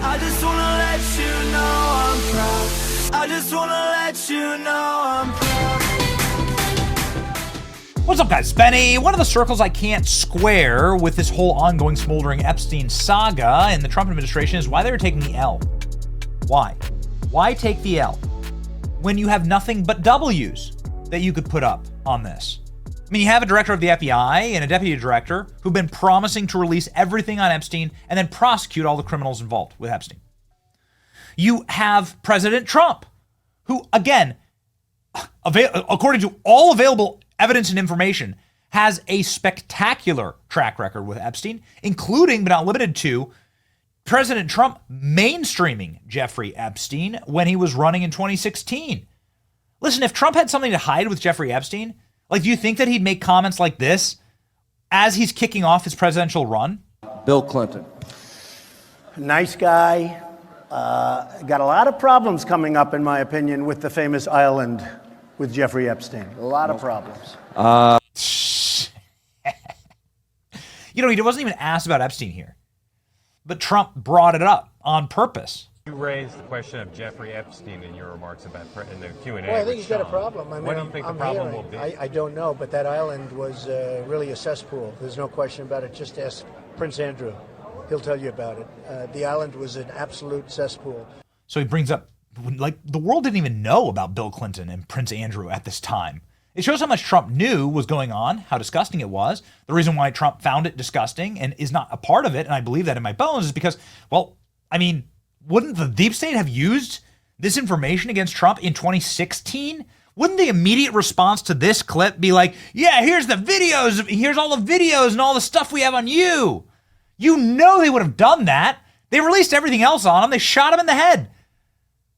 I just wanna let you know I'm proud. I just wanna let you know I'm proud. What's up, guys? It's Benny. One of the circles I can't square with this whole ongoing smoldering Epstein saga and the Trump administration is why they're taking the L. Why? Why take the L when you have nothing but W's that you could put up on this? I mean, you have a director of the FBI and a deputy director who've been promising to release everything on Epstein and then prosecute all the criminals involved with Epstein. You have President Trump, who, again, according to all available evidence and information, has a spectacular track record with Epstein, including, but not limited to, President Trump mainstreaming Jeffrey Epstein when he was running in 2016. Listen, if Trump had something to hide with Jeffrey Epstein, like, do you think that he'd make comments like this as he's kicking off his presidential run? Bill Clinton. Nice guy. Got a lot of problems coming up, in my opinion, with the famous island with Jeffrey Epstein. A lot of problems. You know, he wasn't even asked about Epstein here, but Trump brought it up on purpose. You raised the question of Jeffrey Epstein in your remarks about in the Q&A. Well, I think he's got a problem. I mean, what do you think the problem will be? I don't know, but that island was really a cesspool. There's no question about it. Just ask Prince Andrew. He'll tell you about it. The island was an absolute cesspool. So he brings up, like, the world didn't even know about Bill Clinton and Prince Andrew at this time. It shows how much Trump knew was going on, how disgusting it was. The reason why Trump found it disgusting and is not a part of it, and I believe that in my bones, is because, well, I mean, wouldn't the deep state have used this information against Trump in 2016? Wouldn't the immediate response to this clip be like, yeah, here's the videos, here's all the videos and all the stuff we have on you? You know they would have done that. They released everything else on him. They shot him in the head.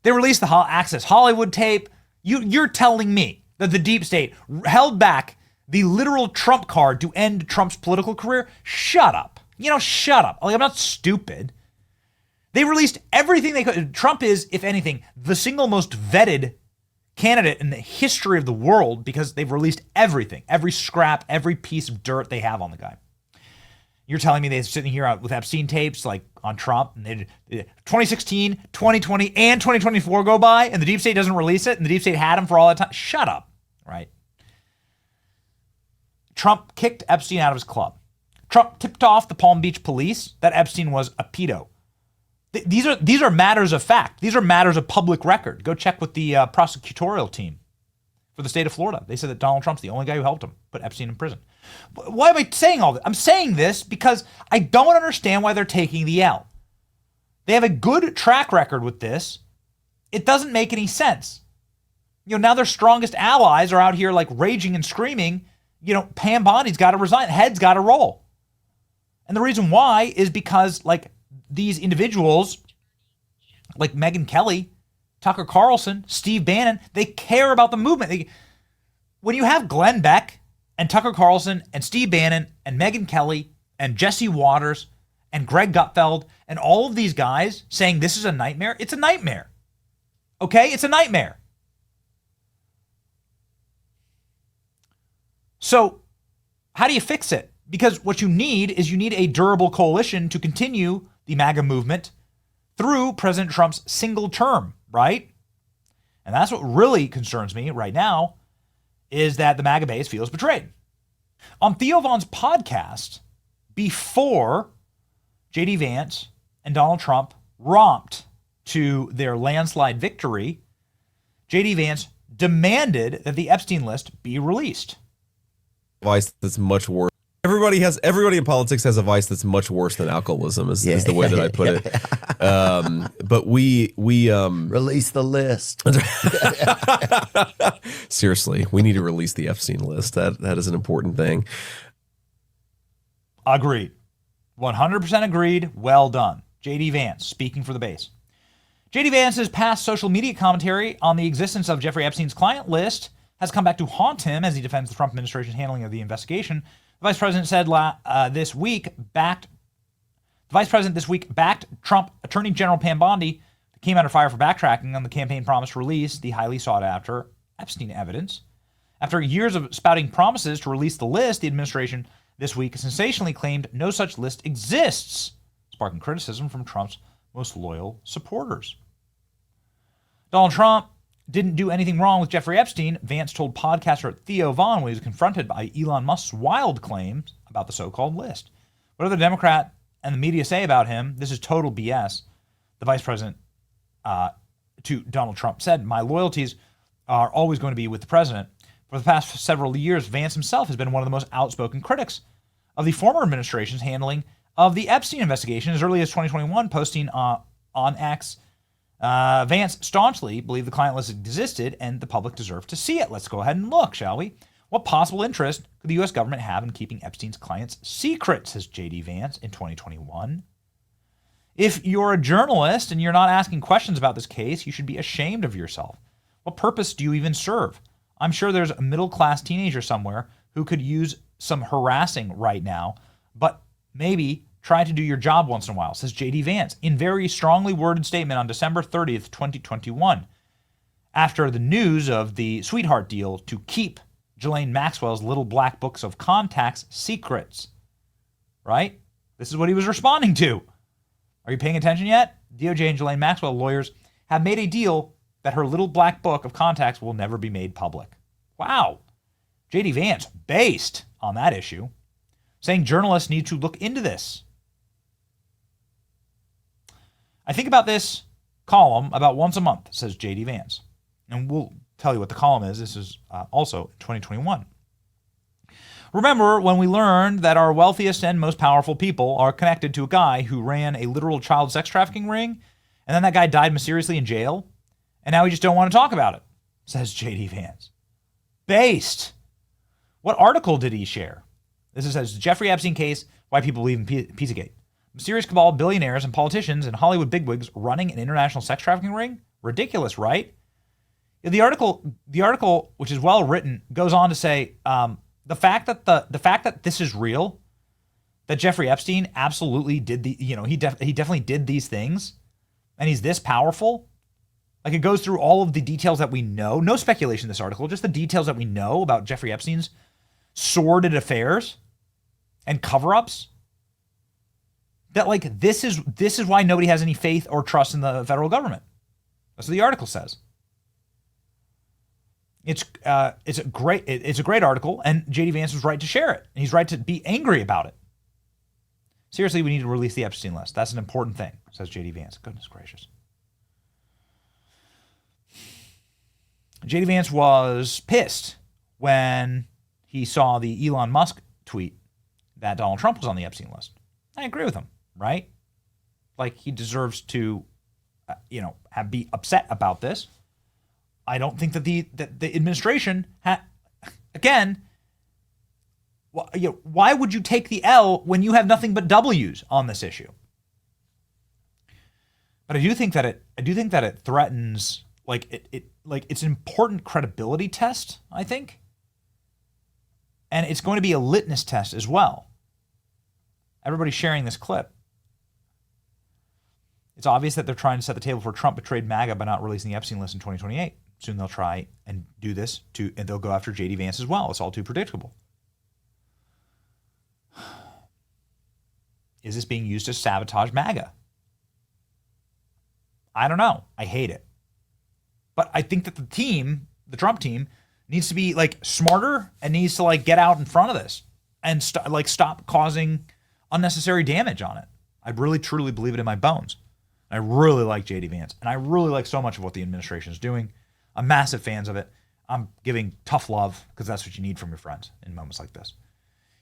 They released the Access Hollywood tape. You're telling me that the deep state held back the literal Trump card to end Trump's political career? Shut up. You know, shut up. Like, I'm not stupid. They released everything they could. Trump is, if anything, the single most vetted candidate in the history of the world because they've released everything, every scrap, every piece of dirt they have on the guy. You're telling me they're sitting here with Epstein tapes like on Trump, and 2016, 2020, and 2024 go by, and the deep state doesn't release it, and the deep state had him for all that time? Shut up, right? Trump kicked Epstein out of his club. Trump tipped off the Palm Beach police that Epstein was a pedo. These are matters of fact. These are matters of public record. Go check with the prosecutorial team for the state of Florida. They said that Donald Trump's the only guy who helped him put Epstein in prison. Why am I saying all this? I'm saying this because I don't understand why they're taking the L. They have a good track record with this. It doesn't make any sense. You know, now their strongest allies are out here like raging and screaming, you know, Pam Bondi's got to resign, head's got to roll. And the reason why is because, like, these individuals like Megyn Kelly, Tucker Carlson, Steve Bannon, they care about the movement. When you have Glenn Beck and Tucker Carlson and Steve Bannon and Megyn Kelly and Jesse Waters and Greg Gutfeld and all of these guys saying this is a nightmare, it's a nightmare. Okay? It's a nightmare. So how do you fix it? Because what you need is a durable coalition to continue the MAGA movement through President Trump's single term, right? And that's what really concerns me right now, is that the MAGA base feels betrayed. On Theo Von's podcast, before J.D. Vance and Donald Trump romped to their landslide victory, J.D. Vance demanded that the Epstein list be released. Vice that's much worse. Everybody in politics has a vice that's much worse than alcoholism is the way that I put it. But we release the list. Seriously, we need to release the Epstein list. That is an important thing. Agreed. 100% agreed. Well done. J.D. Vance, speaking for the base. J.D. Vance's past social media commentary on the existence of Jeffrey Epstein's client list has come back to haunt him as he defends the Trump administration's handling of the investigation. The vice president said this week backed Trump Attorney General Pam Bondi, that came under fire for backtracking on the campaign promise to release the highly sought after Epstein evidence. After years of spouting promises to release the list, the administration this week sensationally claimed no such list exists, sparking criticism from Trump's most loyal supporters. Donald Trump didn't do anything wrong with Jeffrey Epstein, Vance told podcaster Theo Vaughn when he was confronted by Elon Musk's wild claims about the so-called list. Whatever the Democrat and the media say about him, this is total BS. The vice president to Donald Trump said, "My loyalties are always going to be with the president." For the past several years, Vance himself has been one of the most outspoken critics of the former administration's handling of the Epstein investigation. As early as 2021, posting on X, Vance staunchly believed the client list existed and the public deserved to see it. Let's go ahead and look, shall we? What possible interest could the U.S. government have in keeping Epstein's clients secret, says J.D. Vance in 2021. If you're a journalist and you're not asking questions about this case, you should be ashamed of yourself. What purpose do you even serve? I'm sure there's a middle-class teenager somewhere who could use some harassing right now, but maybe try to do your job once in a while, says J.D. Vance in very strongly worded statement on December 30th, 2021, after the news of the sweetheart deal to keep Ghislaine Maxwell's little black books of contacts secrets. Right? This is what he was responding to. Are you paying attention yet? DOJ and Ghislaine Maxwell lawyers have made a deal that her little black book of contacts will never be made public. Wow. J.D. Vance based on that issue, saying journalists need to look into this. I think about this column about once a month, says J.D. Vance. And we'll tell you what the column is. This is also 2021. Remember when we learned that our wealthiest and most powerful people are connected to a guy who ran a literal child sex trafficking ring, and then that guy died mysteriously in jail, and now we just don't want to talk about it, says J.D. Vance. Based. What article did he share? This says, Jeffrey Epstein case, why people believe in Pizzagate. Mysterious cabal, billionaires, and politicians and Hollywood bigwigs running an international sex trafficking ring? Ridiculous, right? The article, which is well written, goes on to say the fact that this is real, that Jeffrey Epstein absolutely did he definitely did these things, and he's this powerful. Like, it goes through all of the details that we know. No speculation in this article, just the details that we know about Jeffrey Epstein's sordid affairs and cover-ups. That, like, this is why nobody has any faith or trust in the federal government. That's what the article says. It's a great article, and J.D. Vance was right to share it, and he's right to be angry about it. Seriously, we need to release the Epstein list. That's an important thing, says J.D. Vance. Goodness gracious. J.D. Vance was pissed when he saw the Elon Musk tweet that Donald Trump was on the Epstein list. I agree with him, right? Like, he deserves to, be upset about this. I don't think that the administration again. Why would you take the L when you have nothing but W's on this issue? But I do think that it threatens, it's an important credibility test, I think. And it's going to be a litmus test as well. Everybody's sharing this clip. It's obvious that they're trying to set the table for Trump betrayed MAGA by not releasing the Epstein list in 2028. Soon they'll try and do this and they'll go after J.D. Vance as well. It's all too predictable. Is this being used to sabotage MAGA? I don't know. I hate it. But I think that the Trump team, needs to be smarter and needs to get out in front of this and stop causing unnecessary damage on it. I really truly believe it in my bones. I really like J.D. Vance, and I really like so much of what the administration is doing. I'm massive fans of it. I'm giving tough love because that's what you need from your friends in moments like this.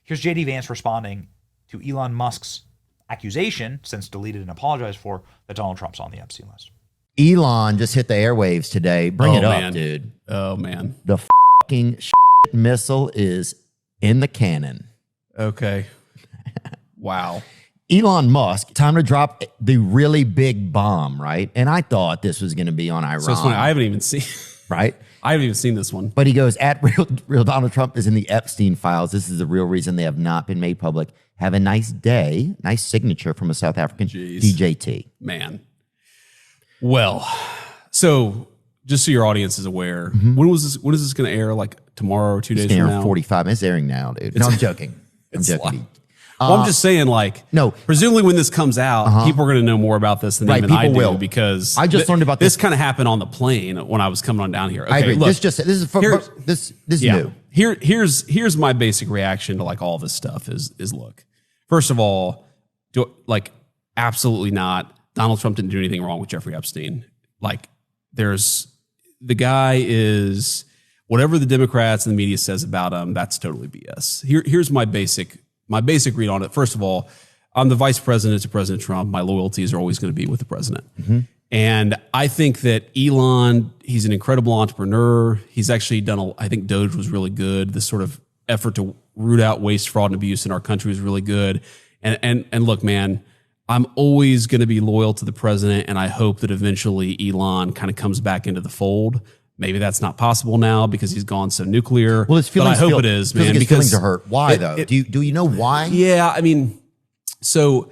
Here's J.D. Vance responding to Elon Musk's accusation, since deleted and apologized for, that Donald Trump's on the Epstein list. Elon just hit the airwaves today. Bring it up, dude. Oh, man. The fucking missile is in the cannon. Okay. Wow. Elon Musk, time to drop the really big bomb, right? And I thought this was going to be on Iran. So it's funny. I haven't even seen. Right? I haven't even seen this one. But he goes, at real Donald Trump is in the Epstein files. This is the real reason they have not been made public. Have a nice day. Nice signature from a South African DJT. Man. Well, so just so your audience is aware, when is this going to air? Like tomorrow or 2 days from now? 45 minutes. It's airing now, dude. No, I'm joking. I'm joking. Well, I'm just saying, like, No. presumably when this comes out, people are going to know more about this than Right, even I people do will. because I just learned about this. this. kind of happened on the plane when I was coming on down here. Okay, I agree. Look, This is new. Here's my basic reaction to like all this stuff is look. First of all, absolutely not. Donald Trump didn't do anything wrong with Jeffrey Epstein. Like, the guy is whatever the Democrats and the media says about him. That's totally BS. Here's my basic read on it. First of all, I'm the vice president to President Trump. My loyalties are always going to be with the president. And I think that Elon, he's an incredible entrepreneur. He's actually done, I think Doge was really good. This sort of effort to root out waste, fraud, and abuse in our country is really good. And look, man, I'm always going to be loyal to the president. And I hope that eventually Elon kind of comes back into the fold. Maybe that's not possible now because he's gone so nuclear. Well, his feelings but I hope it is, man. Like his because feelings are hurt. Why though? Do you know why? Yeah, I mean, so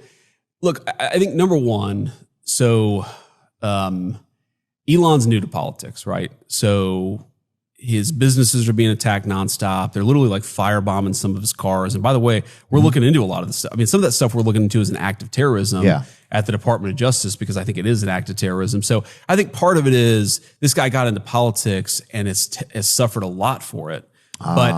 look, I think number one, Elon's new to politics, right? So his businesses are being attacked nonstop. They're literally like firebombing some of his cars. And by the way, we're looking into a lot of this stuff. I mean, some of that stuff we're looking into is an act of terrorism at the Department of Justice because I think it is an act of terrorism. So I think part of it is this guy got into politics and has suffered a lot for it. But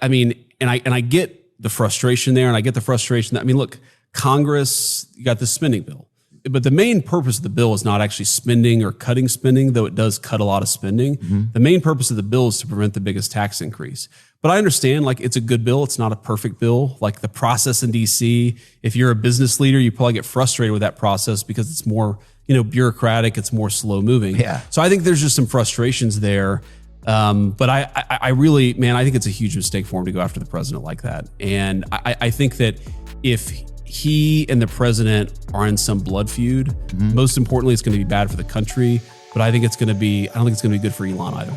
I mean, and I get the frustration there, and I get the frustration that, I mean, look, Congress, you got this spending bill. But the main purpose of the bill is not actually spending or cutting spending, though it does cut a lot of spending. The main purpose of the bill is to prevent the biggest tax increase. But I understand, like, it's a good bill. It's not a perfect bill. Like the process in DC, if you're a business leader, you probably get frustrated with that process because it's more, bureaucratic. It's more slow moving. Yeah. So I think there's just some frustrations there. But I really, man, I think it's a huge mistake for him to go after the president like that. And I think that if he and the president are in some blood feud, most importantly, it's going to be bad for the country. But I don't think it's going to be good for Elon either.